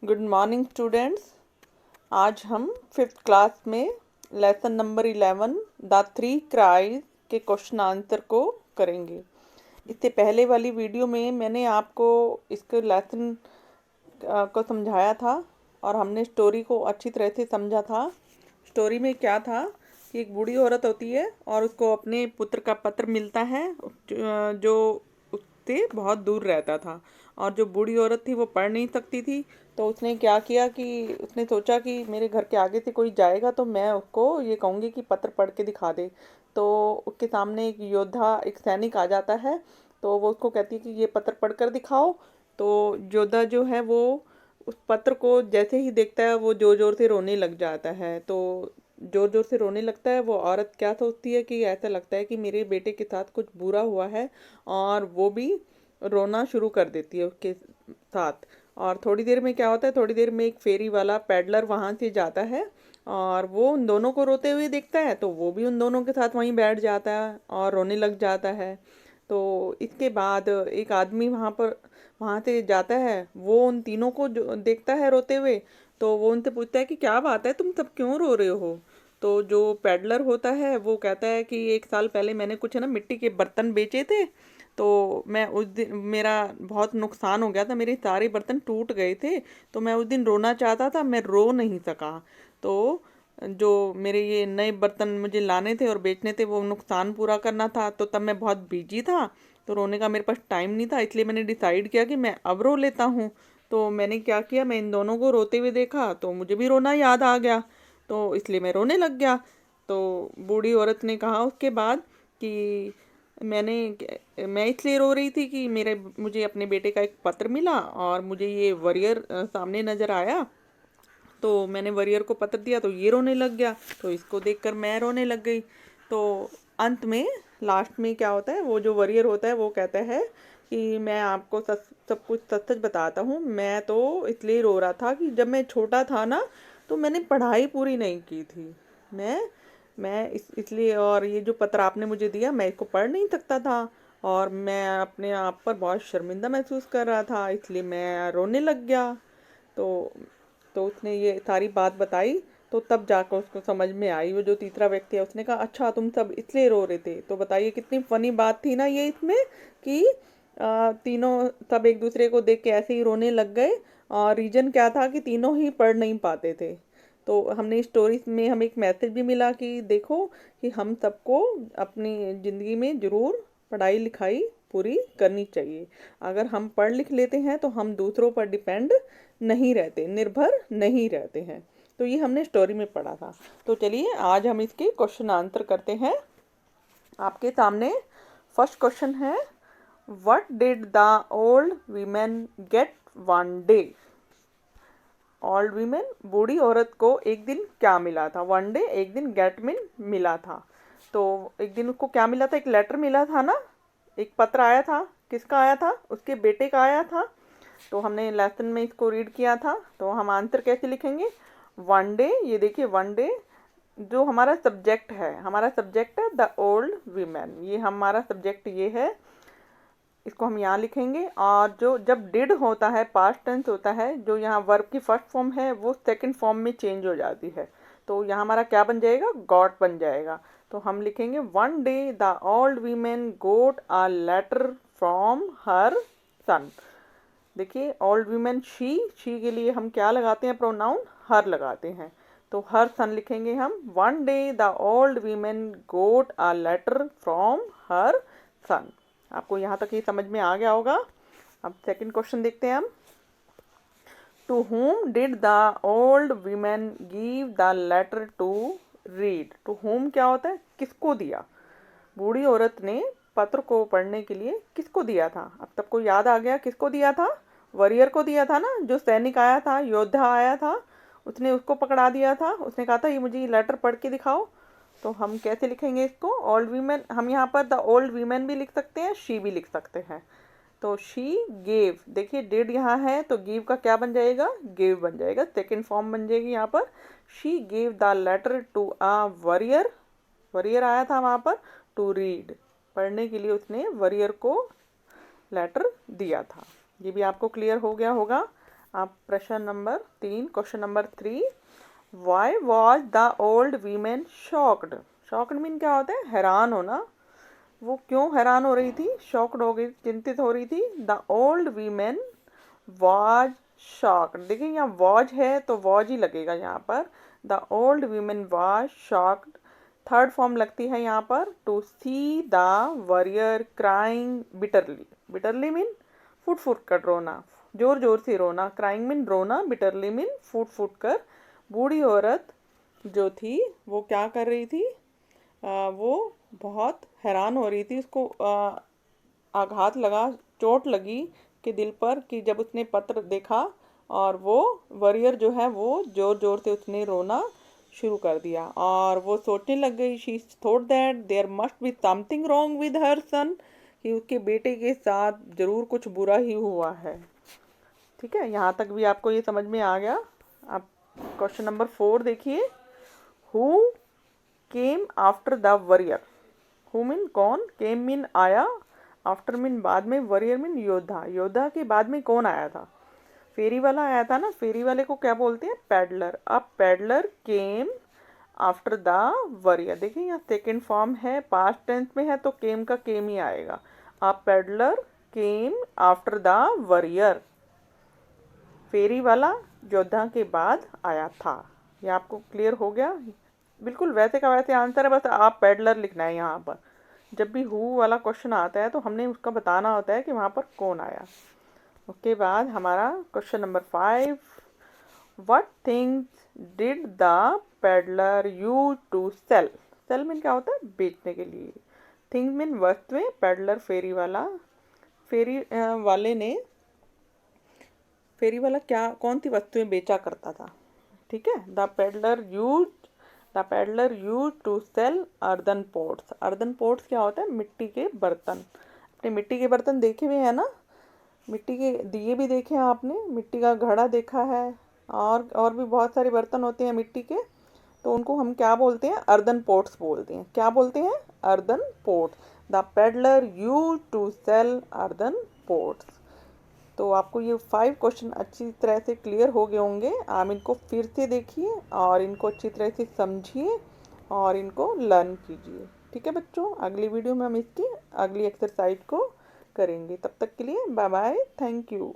Good morning students. आज हम fifth class में lesson number 11 the three cries के क्वेश्चन आंसर को करेंगे। इससे पहले वाली वीडियो में मैंने आपको इसके लेसन को समझाया था और हमने स्टोरी को अच्छी तरह से समझा था। स्टोरी में क्या था कि एक बूढ़ी औरत होती है और उसको अपने पुत्र का पत्र मिलता है जो उससे बहुत दूर रहता था। और जो बूढ़ी औरत थी वो पढ़ नहीं सकती थी, तो उसने क्या किया कि उसने सोचा कि मेरे घर के आगे से कोई जाएगा तो मैं उसको ये कहूँगी कि पत्र पढ़ के दिखा दे। तो उसके सामने एक योद्धा, एक सैनिक आ जाता है। तो वो उसको कहती है कि ये पत्र पढ़ कर दिखाओ। तो योद्धा जो है वो उस पत्र को जैसे ही देखता है वो जोर जोर से रोने लग जाता है। तो जोर जोर से रोने लगता है। वो औरत क्या सोचती है कि ऐसा लगता है कि मेरे बेटे के साथ कुछ बुरा हुआ है, और वो भी रोना शुरू कर देती है उसके साथ। और थोड़ी देर में क्या होता है, थोड़ी देर में एक फेरी वाला पैडलर वहाँ से जाता है और वो उन दोनों को रोते हुए देखता है, तो वो भी उन दोनों के साथ वहीं बैठ जाता है और रोने लग जाता है। तो इसके बाद एक आदमी वहाँ से जाता है, वो उन तीनों को जो देखता है रोते हुए, तो वो उनसे पूछता है कि क्या बात है, तुम सब क्यों रो रहे हो। तो जो पैडलर होता है वो कहता है कि एक साल पहले मैंने कुछ है ना मिट्टी के बर्तन बेचे थे, तो मैं उस दिन मेरा बहुत नुकसान हो गया था, मेरे सारे बर्तन टूट गए थे। तो मैं उस दिन रोना चाहता था, मैं रो नहीं सका। तो जो मेरे ये नए बर्तन मुझे लाने थे और बेचने थे, वो नुकसान पूरा करना था, तो तब मैं बहुत बिजी था, तो रोने का मेरे पास टाइम नहीं था। इसलिए मैंने डिसाइड किया कि मैं अब रो लेता हूँ। तो मैंने क्या किया, मैं इन दोनों को रोते हुए देखा तो मुझे भी रोना याद आ गया, तो इसलिए मैं रोने लग गया। तो बूढ़ी औरत ने कहा उसके बाद कि मैं इसलिए रो रही थी कि मुझे अपने बेटे का एक पत्र मिला और मुझे ये वॉरियर सामने नज़र आया, तो मैंने वॉरियर को पत्र दिया तो ये रोने लग गया, तो इसको देखकर मैं रोने लग गई। तो अंत में लास्ट में क्या होता है, वो जो वॉरियर होता है वो कहता है कि मैं आपको सब कुछ सच सच बताता हूँ। मैं तो इसलिए रो रहा था कि जब मैं छोटा था ना, तो मैंने पढ़ाई पूरी नहीं की थी। मैं इसलिए, और ये जो पत्र आपने मुझे दिया मैं इसको पढ़ नहीं सकता था, और मैं अपने आप पर बहुत शर्मिंदा महसूस कर रहा था, इसलिए मैं रोने लग गया। तो तो उसने ये सारी बात बताई। तो तब जाकर उसको समझ में आई, वो जो तीसरा व्यक्ति है उसने कहा अच्छा तुम सब इसलिए रो रहे थे। तो बताइए कितनी फनी बात थी ना ये इसमें, कि तीनों सब एक दूसरे को देख के ऐसे ही रोने लग गए। और रीजन क्या था कि तीनों ही पढ़ नहीं पाते थे। तो हमने इस स्टोरी में हमें एक मैसेज भी मिला कि देखो कि हम सबको अपनी ज़िंदगी में ज़रूर पढ़ाई लिखाई पूरी करनी चाहिए। अगर हम पढ़ लिख लेते हैं तो हम दूसरों पर डिपेंड नहीं रहते, निर्भर नहीं रहते हैं। तो ये हमने स्टोरी में पढ़ा था। तो चलिए आज हम इसके क्वेश्चन आंसर करते हैं। आपके सामने फर्स्ट क्वेश्चन है, what did the old women get one day. Old women, बूढ़ी औरत को एक दिन क्या मिला था। वन डे एक दिन, गेट मीन मिला था। तो एक दिन उसको क्या मिला था, एक लेटर मिला था ना, एक पत्र आया था। किसका आया था, उसके बेटे का आया था। तो हमने लेसन में इसको रीड किया था। तो हम आंसर कैसे लिखेंगे, वन डे, ये देखिए वन डे जो हमारा सब्जेक्ट है, हमारा सब्जेक्ट है द ओल्ड वीमेन, ये हमारा सब्जेक्ट ये है, इसको हम यहाँ लिखेंगे। और जो जब डिड होता है, पास्ट टेंस होता है, जो यहाँ वर्ब की फर्स्ट फॉर्म है वो सेकंड फॉर्म में चेंज हो जाती है। तो यहाँ हमारा क्या बन जाएगा, गॉट बन जाएगा। तो हम लिखेंगे one day the old women got a letter from her son. देखिए ओल्ड वीमेन शी के लिए हम क्या लगाते हैं, प्रोनाउन हर लगाते हैं। तो हर सन लिखेंगे हम, one day the old women got a letter from her son. आपको यहाँ तक ये समझ में आ गया होगा। अब सेकंड क्वेश्चन देखते हैं हम, to whom did the old women give the letter to read. To whom क्या होता है, किसको दिया। बूढ़ी औरत ने पत्र को पढ़ने के लिए किसको दिया था। अब सबको याद आ गया किसको दिया था, वॉरियर को दिया था ना, जो सैनिक आया था, योद्धा आया था, उसने उसको पकड़ा दिया था। उसने कहा था ये मुझे लेटर पढ़ के दिखाओ। तो हम कैसे लिखेंगे इसको, ओल्ड वीमेन, हम यहाँ पर द ओल्ड वीमेन भी लिख सकते हैं, शी भी लिख सकते हैं। तो शी गेव, देखिए डिड यहाँ है तो गिव का क्या बन जाएगा, गिव बन जाएगा, सेकेंड फॉर्म बन जाएगी यहाँ पर। She gave the letter to a warrior, warrior आया था वहाँ पर, टू रीड, पढ़ने के लिए उसने वॉरियर को लेटर दिया था। ये भी आपको क्लियर हो गया होगा। आप प्रश्न number 3, question number 3, why was the old women shocked? Shocked mean क्या होता है? हैरान होना। वो क्यों हैरान हो रही थी? शॉक्ड हो गई, चिंतित हो रही थी। The old women was shocked. देखिए यहाँ वॉज है तो वॉज ही लगेगा यहाँ पर। The old women was shocked. Third form लगती है यहाँ पर, to see the warrior crying bitterly. Bitterly mean फुट फुट कर रोना, जोर जोर से रोना। क्राइंग मीन रोना, बिटरली मीन फुट फुट कर। बूढ़ी औरत जो थी वो क्या कर रही थी? वो बहुत हैरान हो रही थी। उसको आघात लगा, चोट लगी कि दिल पर, कि जब उसने पत्र देखा और वो वॉरियर जो है वो जोर जोर से उसने रोना शुरू कर दिया और वो सोचने लग गई, she thought that there must be something wrong with her son, कि उसके बेटे के साथ जरूर कुछ बुरा ही हुआ है। ठीक है, यहाँ तक भी आपको ये समझ में आ गया। आप क्वेश्चन नंबर 4 देखिए, who came after the warrior? Who mean कौन, केम मीन आया, आफ्टर मीन बाद में, वॉरियर मीन योद्धा। योद्धा के बाद में कौन आया था? फेरी वाला आया था ना। फेरी वाले को क्या बोलते हैं? पैडलर। अब peddler came after the warrior. देखिए यहाँ सेकेंड फॉर्म है, पास्ट टेंस में है तो केम का केम ही आएगा। अब peddler came after the warrior. फेरी वाला योद्धा के बाद आया था। ये आपको क्लियर हो गया? बिल्कुल वैसे का वैसे आंसर है, बस आप पैडलर लिखना है यहाँ पर। जब भी हु वाला क्वेश्चन आता है तो हमने उसका बताना होता है कि वहाँ पर कौन आया। उसके बाद हमारा question number 5, what things did the pedlar use to sell? Sell mean क्या होता है? बेचने के लिए। थिंग्स मीन वस्तुएं, पेडलर फेरी वाला। फेरी वाले ने, फेरी वाला क्या, कौन सी वस्तुएं बेचा करता था? ठीक है, the pedlar use to sell earthen pots. Earthen pots क्या होता है? मिट्टी के बर्तन। अपने मिट्टी के बर्तन देखे हुए हैं ना? मिट्टी के दिए भी देखे हैं आपने, मिट्टी का घड़ा देखा है, और भी बहुत सारे बर्तन होते हैं मिट्टी के। तो उनको हम क्या बोलते हैं? अर्दन पोट्स बोलते हैं। क्या बोलते हैं? Earthen pots. The pedlar use to sell earthen pots. तो आपको ये 5 क्वेश्चन अच्छी तरह से क्लियर हो गए होंगे। आप इनको फिर से देखिए और इनको अच्छी तरह से समझिए और इनको लर्न कीजिए। ठीक है बच्चों, अगली वीडियो में हम इसकी अगली एक्सरसाइज को करेंगे। तब तक के लिए बाय बाय, थैंक यू।